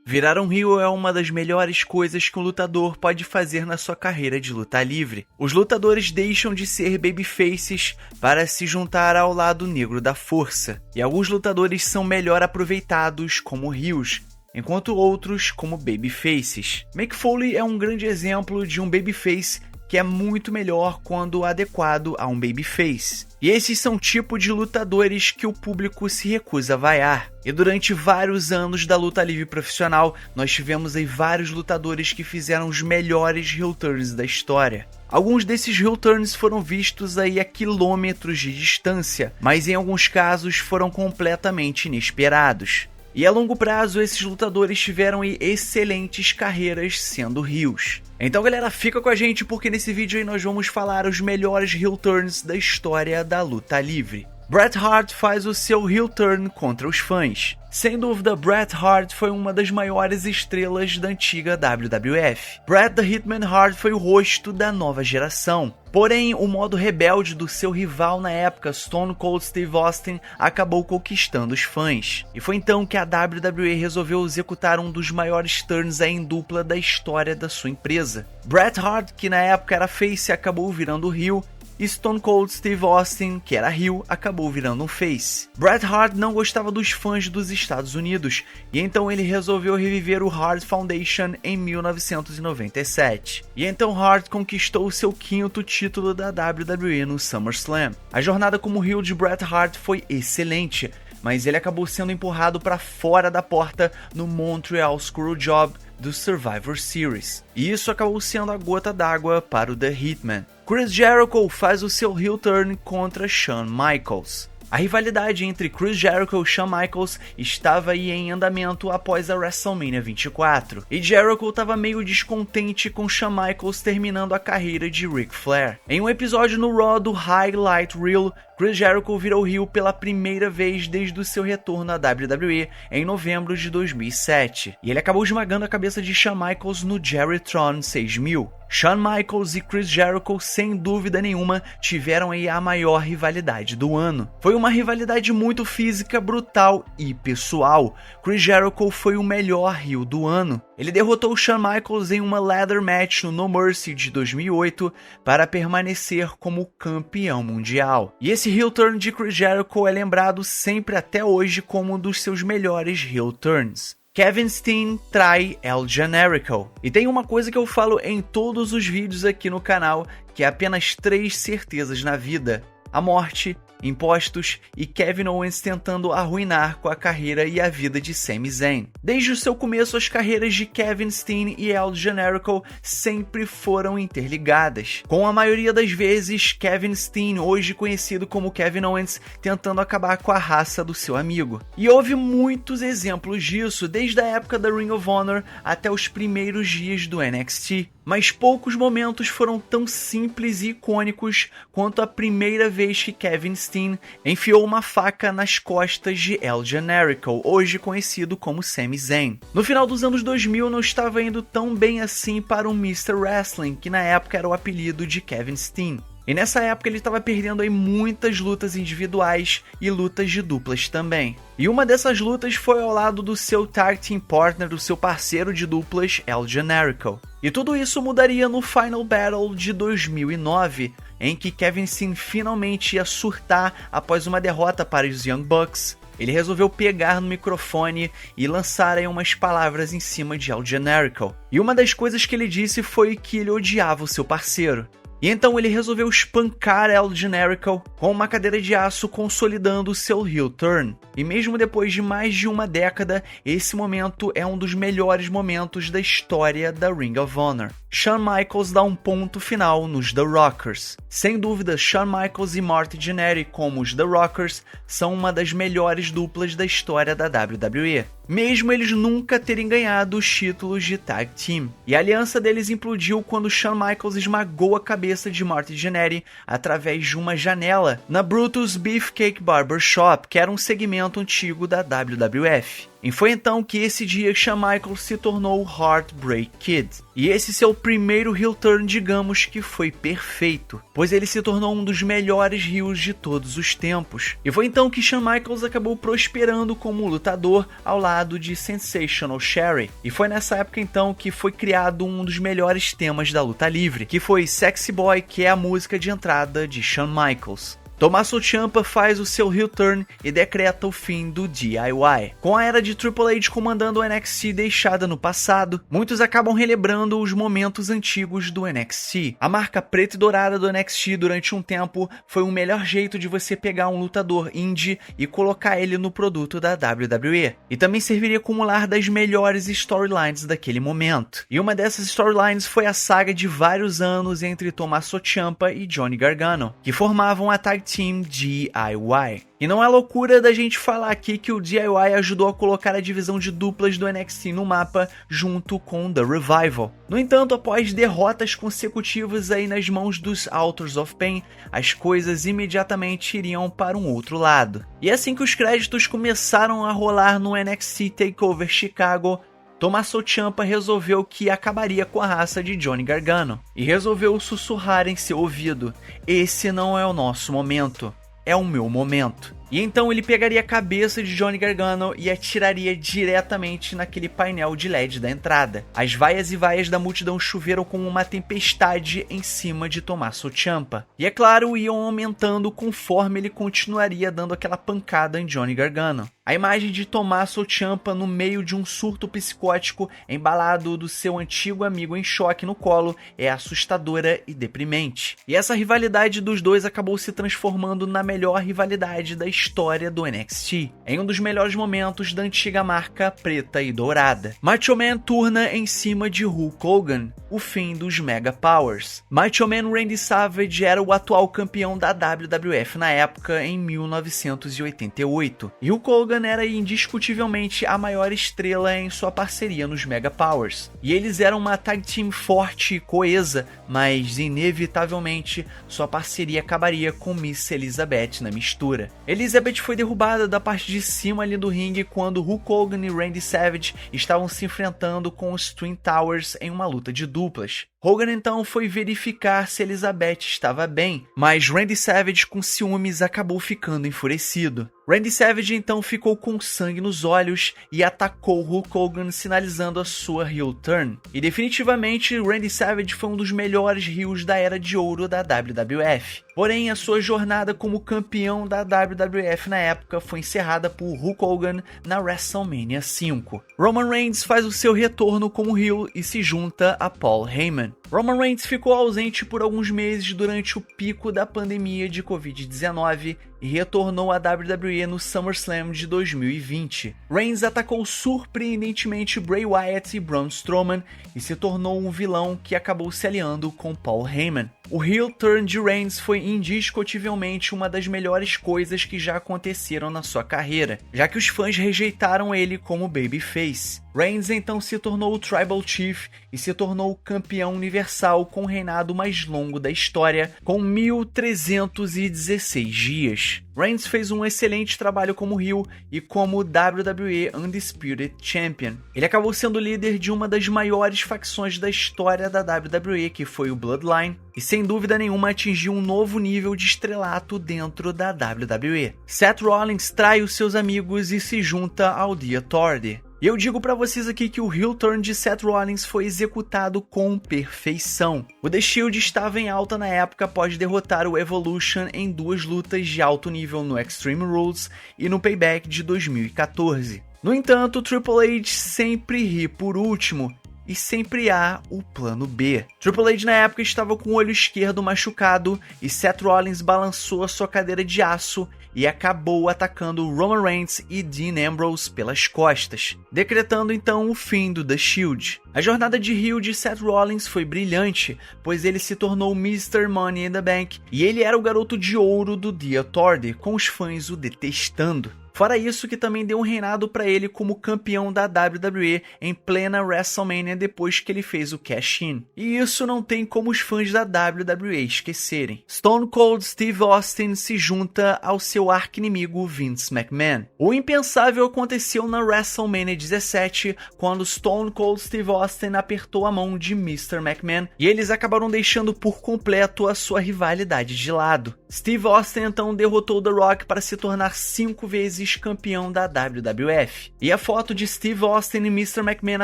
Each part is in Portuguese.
Virar um heel é uma das melhores coisas que um lutador pode fazer na sua carreira de luta livre. Os lutadores deixam de ser babyfaces para se juntar ao lado negro da força, e alguns lutadores são melhor aproveitados como heels, enquanto outros como babyfaces. Mick Foley é um grande exemplo de um babyface que é muito melhor quando adequado a um babyface. E esses são tipos de lutadores que o público se recusa a vaiar. E durante vários anos da luta livre profissional, nós tivemos aí vários lutadores que fizeram os melhores heel turns da história. Alguns desses heel turns foram vistos aí a quilômetros de distância, mas em alguns casos foram completamente inesperados. E a longo prazo, esses lutadores tiveram excelentes carreiras sendo heels. Então galera, fica com a gente porque nesse vídeo aí nós vamos falar os melhores heel turns da história da luta livre. Bret Hart faz o seu heel turn contra os fãs. Sem dúvida, Bret Hart foi uma das maiores estrelas da antiga WWF. Bret the Hitman Hart foi o rosto da nova geração. Porém, o modo rebelde do seu rival na época, Stone Cold Steve Austin, acabou conquistando os fãs. E foi então que a WWE resolveu executar um dos maiores turns em dupla da história da sua empresa. Bret Hart, que na época era face, acabou virando heel, e Stone Cold Steve Austin, que era heel, acabou virando um face. Bret Hart não gostava dos fãs dos Estados Unidos, e então ele resolveu reviver o Hart Foundation em 1997. E então Hart conquistou o seu 5º título da WWE no SummerSlam. A jornada como heel de Bret Hart foi excelente, mas ele acabou sendo empurrado para fora da porta no Montreal Screwjob do Survivor Series. E isso acabou sendo a gota d'água para o The Hitman. Chris Jericho faz o seu heel turn contra Shawn Michaels. A rivalidade entre Chris Jericho e Shawn Michaels estava aí em andamento após a WrestleMania 24, e Jericho estava meio descontente com Shawn Michaels terminando a carreira de Ric Flair. Em um episódio no Raw do Highlight Reel, Chris Jericho virou heel pela primeira vez desde o seu retorno à WWE em novembro de 2007, e ele acabou esmagando a cabeça de Shawn Michaels no Jerrytron 6000. Shawn Michaels e Chris Jericho, sem dúvida nenhuma, tiveram aí a maior rivalidade do ano. Foi uma rivalidade muito física, brutal e pessoal. Chris Jericho foi o melhor heel do ano. Ele derrotou Shawn Michaels em uma ladder match no No Mercy de 2008 para permanecer como campeão mundial. E esse heel turn de Chris Jericho é lembrado sempre até hoje como um dos seus melhores heel turns. Kevin Steen trai El Generico. E tem uma coisa que eu falo em todos os vídeos aqui no canal, que é apenas 3 certezas na vida: a morte, impostos e Kevin Owens tentando arruinar com a carreira e a vida de Sami Zayn. Desde o seu começo, as carreiras de Kevin Steen e El Generico sempre foram interligadas, com a maioria das vezes Kevin Steen, hoje conhecido como Kevin Owens, tentando acabar com a raça do seu amigo. E houve muitos exemplos disso, desde a época da Ring of Honor até os primeiros dias do NXT. Mas poucos momentos foram tão simples e icônicos quanto a primeira vez que Kevin Steen enfiou uma faca nas costas de El Generico, hoje conhecido como Sami Zayn. No final dos anos 2000 não estava indo tão bem assim para o Mr. Wrestling, que na época era o apelido de Kevin Steen. E nessa época ele estava perdendo aí muitas lutas individuais e lutas de duplas também. E uma dessas lutas foi ao lado do seu tag team partner, do seu parceiro de duplas, El Generico. E tudo isso mudaria no Final Battle de 2009, em que Kevin Steen finalmente ia surtar após uma derrota para os Young Bucks. Ele resolveu pegar no microfone e lançar aí umas palavras em cima de El Generico. E uma das coisas que ele disse foi que ele odiava o seu parceiro. E então ele resolveu espancar El Generico com uma cadeira de aço, consolidando seu heel turn. E mesmo depois de mais de uma década, esse momento é um dos melhores momentos da história da Ring of Honor. Shawn Michaels dá um ponto final nos The Rockers. Sem dúvida, Shawn Michaels e Marty Jannetty como os The Rockers são uma das melhores duplas da história da WWE, mesmo eles nunca terem ganhado os títulos de tag team. E a aliança deles implodiu quando Shawn Michaels esmagou a cabeça de Marty Jannetty através de uma janela na Brutus Beefcake Barbershop, que era um segmento antigo da WWF. E foi então que esse dia Shawn Michaels se tornou o Heartbreak Kid. E esse seu primeiro heel turn, digamos que foi perfeito, pois ele se tornou um dos melhores heels de todos os tempos. E foi então que Shawn Michaels acabou prosperando como lutador ao lado de Sensational Sherry. E foi nessa época então que foi criado um dos melhores temas da luta livre, que foi Sexy Boy, que é a música de entrada de Shawn Michaels. Tommaso Ciampa faz o seu heel turn e decreta o fim do DIY. Com a era de Triple H comandando o NXT deixada no passado, muitos acabam relembrando os momentos antigos do NXT. A marca preta e dourada do NXT durante um tempo foi o melhor jeito de você pegar um lutador indie e colocar ele no produto da WWE. E também serviria como lar das melhores storylines daquele momento. E uma dessas storylines foi a saga de vários anos entre Tommaso Ciampa e Johnny Gargano, que formavam a tag team DIY. E não é loucura da gente falar aqui que o DIY ajudou a colocar a divisão de duplas do NXT no mapa junto com The Revival. No entanto, após derrotas consecutivas aí nas mãos dos Authors of Pain, as coisas imediatamente iriam para um outro lado. E assim que os créditos começaram a rolar no NXT TakeOver Chicago, Tommaso Ciampa resolveu que acabaria com a raça de Johnny Gargano e resolveu sussurrar em seu ouvido: "Esse não é o nosso momento, é o meu momento." E então ele pegaria a cabeça de Johnny Gargano e atiraria diretamente naquele painel de LED da entrada. As vaias e vaias da multidão choveram como uma tempestade em cima de Tommaso Ciampa. E é claro, iam aumentando conforme ele continuaria dando aquela pancada em Johnny Gargano. A imagem de Tommaso Ciampa no meio de um surto psicótico, embalado do seu antigo amigo em choque no colo, é assustadora e deprimente. E essa rivalidade dos dois acabou se transformando na melhor rivalidade da história do NXT, em um dos melhores momentos da antiga marca preta e dourada. Macho Man turna em cima de Hulk Hogan, o fim dos Mega Powers. Macho Man Randy Savage era o atual campeão da WWF na época, em 1988, e Hulk Hogan era indiscutivelmente a maior estrela em sua parceria nos Mega Powers. E eles eram uma tag team forte e coesa, mas inevitavelmente sua parceria acabaria com Miss Elizabeth na mistura. Elizabeth foi derrubada da parte de cima ali do ringue quando Hulk Hogan e Randy Savage estavam se enfrentando com os Twin Towers em uma luta de duplas. Hogan então foi verificar se Elizabeth estava bem, mas Randy Savage, com ciúmes, acabou ficando enfurecido. Randy Savage então ficou com sangue nos olhos e atacou Hulk Hogan, sinalizando a sua heel turn. E definitivamente Randy Savage foi um dos melhores heels da era de ouro da WWF. Porém, a sua jornada como campeão da WWF na época foi encerrada por Hulk Hogan na WrestleMania 5. Roman Reigns faz o seu retorno como heel e se junta a Paul Heyman. Roman Reigns ficou ausente por alguns meses durante o pico da pandemia de Covid-19 e retornou à WWE no SummerSlam de 2020. Reigns atacou surpreendentemente Bray Wyatt e Braun Strowman e se tornou um vilão que acabou se aliando com Paul Heyman. O heel turn de Reigns foi indiscutivelmente uma das melhores coisas que já aconteceram na sua carreira, já que os fãs rejeitaram ele como babyface. Reigns então se tornou o Tribal Chief e se tornou o campeão universal com o reinado mais longo da história, com 1.316 dias. Reigns fez um excelente trabalho como heel e como WWE Undisputed Champion. Ele acabou sendo líder de uma das maiores facções da história da WWE, que foi o Bloodline, e sem dúvida nenhuma atingiu um novo nível de estrelato dentro da WWE. Seth Rollins trai os seus amigos e se junta ao The Authority. E eu digo pra vocês aqui que o heel turn de Seth Rollins foi executado com perfeição. O The Shield estava em alta na época após derrotar o Evolution em 2 lutas de alto nível no Extreme Rules e no Payback de 2014. No entanto, Triple H sempre ri por último, e sempre há o plano B. Triple H na época estava com o olho esquerdo machucado e Seth Rollins balançou a sua cadeira de aço e acabou atacando Roman Reigns e Dean Ambrose pelas costas, decretando então o fim do The Shield. A jornada de heel de Seth Rollins foi brilhante, pois ele se tornou Mr. Money in the Bank e ele era o garoto de ouro do The Authority, com os fãs o detestando. Fora isso, que também deu um reinado para ele como campeão da WWE em plena WrestleMania depois que ele fez o cash-in. E isso não tem como os fãs da WWE esquecerem. Stone Cold Steve Austin se junta ao seu arqui-inimigo Vince McMahon. O impensável aconteceu na WrestleMania 17, quando Stone Cold Steve Austin apertou a mão de Mr. McMahon e eles acabaram deixando por completo a sua rivalidade de lado. Steve Austin então derrotou The Rock para se tornar 5 vezes campeão da WWF. E a foto de Steve Austin e Mr. McMahon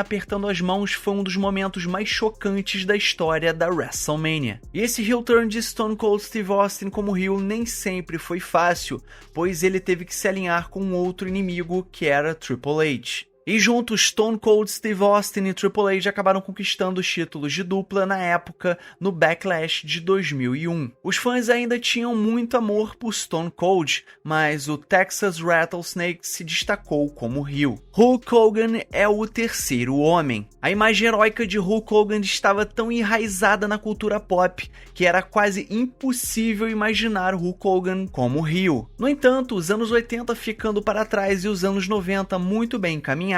apertando as mãos foi um dos momentos mais chocantes da história da WrestleMania. E esse heel turn de Stone Cold Steve Austin como heel nem sempre foi fácil, pois ele teve que se alinhar com um outro inimigo que era Triple H. E juntos, Stone Cold Steve Austin e Triple H acabaram conquistando os títulos de dupla na época no Backlash de 2001. Os fãs ainda tinham muito amor por Stone Cold, mas o Texas Rattlesnake se destacou como heel. Hulk Hogan é o terceiro homem. A imagem heróica de Hulk Hogan estava tão enraizada na cultura pop que era quase impossível imaginar Hulk Hogan como heel. No entanto, os anos 80 ficando para trás e os anos 90 muito bem encaminhados,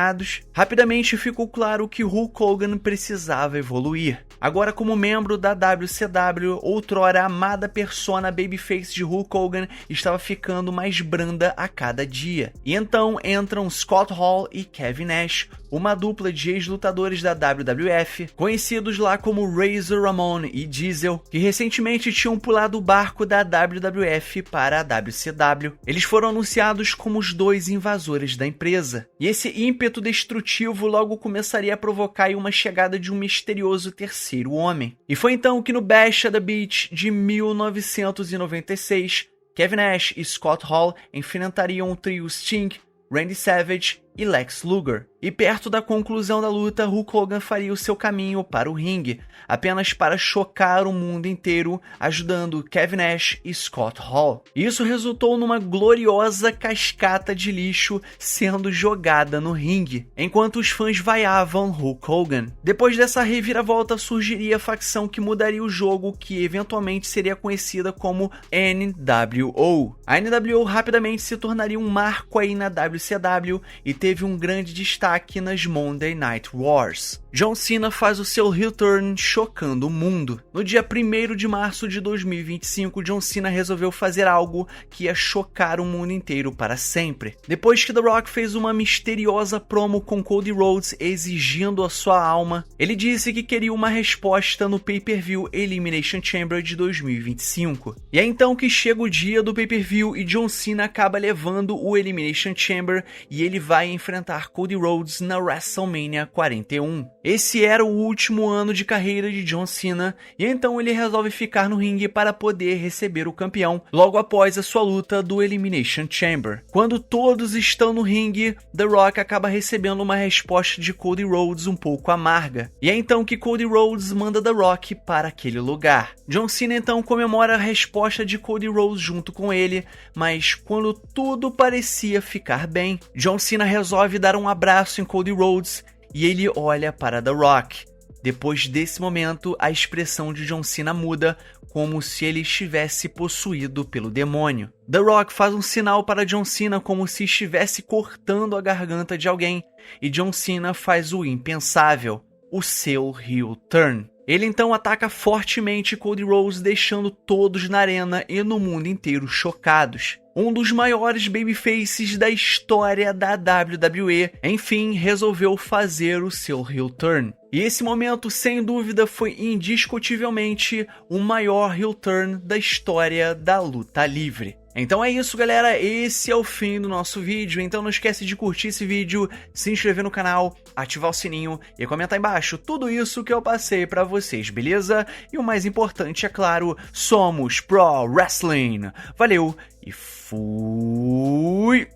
rapidamente ficou claro que Hulk Hogan precisava evoluir. Agora, como membro da WCW, outrora amada persona babyface de Hulk Hogan estava ficando mais branda a cada dia. E então entram Scott Hall e Kevin Nash, uma dupla de ex-lutadores da WWF, conhecidos lá como Razor Ramon e Diesel, que recentemente tinham pulado o barco da WWF para a WCW. Eles foram anunciados como os dois invasores da empresa, e esse ímpeto destrutivo logo começaria a provocar uma chegada de um misterioso terceiro homem. E foi então que no Bash at the Beach de 1996, Kevin Nash e Scott Hall enfrentariam o trio Sting, Randy Savage e Lex Luger. E perto da conclusão da luta, Hulk Hogan faria o seu caminho para o ringue, apenas para chocar o mundo inteiro, ajudando Kevin Nash e Scott Hall. Isso resultou numa gloriosa cascata de lixo sendo jogada no ringue, enquanto os fãs vaiavam Hulk Hogan. Depois dessa reviravolta surgiria a facção que mudaria o jogo, que eventualmente seria conhecida como NWO. A NWO rapidamente se tornaria um marco aí na WCW e teve um grande destaque nas Monday Night Wars. John Cena faz o seu heel turn chocando o mundo. No dia 1º de março de 2025, John Cena resolveu fazer algo que ia chocar o mundo inteiro para sempre. Depois que The Rock fez uma misteriosa promo com Cody Rhodes exigindo a sua alma, ele disse que queria uma resposta no pay-per-view Elimination Chamber de 2025. E é então que chega o dia do pay-per-view e John Cena acaba levando o Elimination Chamber e ele vai enfrentar Cody Rhodes na WrestleMania 41. Esse era o último ano de carreira de John Cena, e então ele resolve ficar no ringue para poder receber o campeão logo após a sua luta do Elimination Chamber. Quando todos estão no ringue, The Rock acaba recebendo uma resposta de Cody Rhodes um pouco amarga, e é então que Cody Rhodes manda The Rock para aquele lugar. John Cena então comemora a resposta de Cody Rhodes junto com ele, mas quando tudo parecia ficar bem, John Cena resolve dar um abraço em Cody Rhodes e ele olha para The Rock. Depois desse momento, a expressão de John Cena muda, como se ele estivesse possuído pelo demônio. The Rock faz um sinal para John Cena como se estivesse cortando a garganta de alguém, e John Cena faz o impensável, o seu heel turn. Ele então ataca fortemente Cody Rhodes, deixando todos na arena e no mundo inteiro chocados. Um dos maiores babyfaces da história da WWE, enfim, resolveu fazer o seu heel turn. E esse momento, sem dúvida, foi indiscutivelmente o maior heel turn da história da luta livre. Então é isso, galera, esse é o fim do nosso vídeo, então não esquece de curtir esse vídeo, se inscrever no canal, ativar o sininho e comentar embaixo tudo isso que eu passei pra vocês, beleza? E o mais importante, é claro, somos Pro Wrestling. Valeu e fui!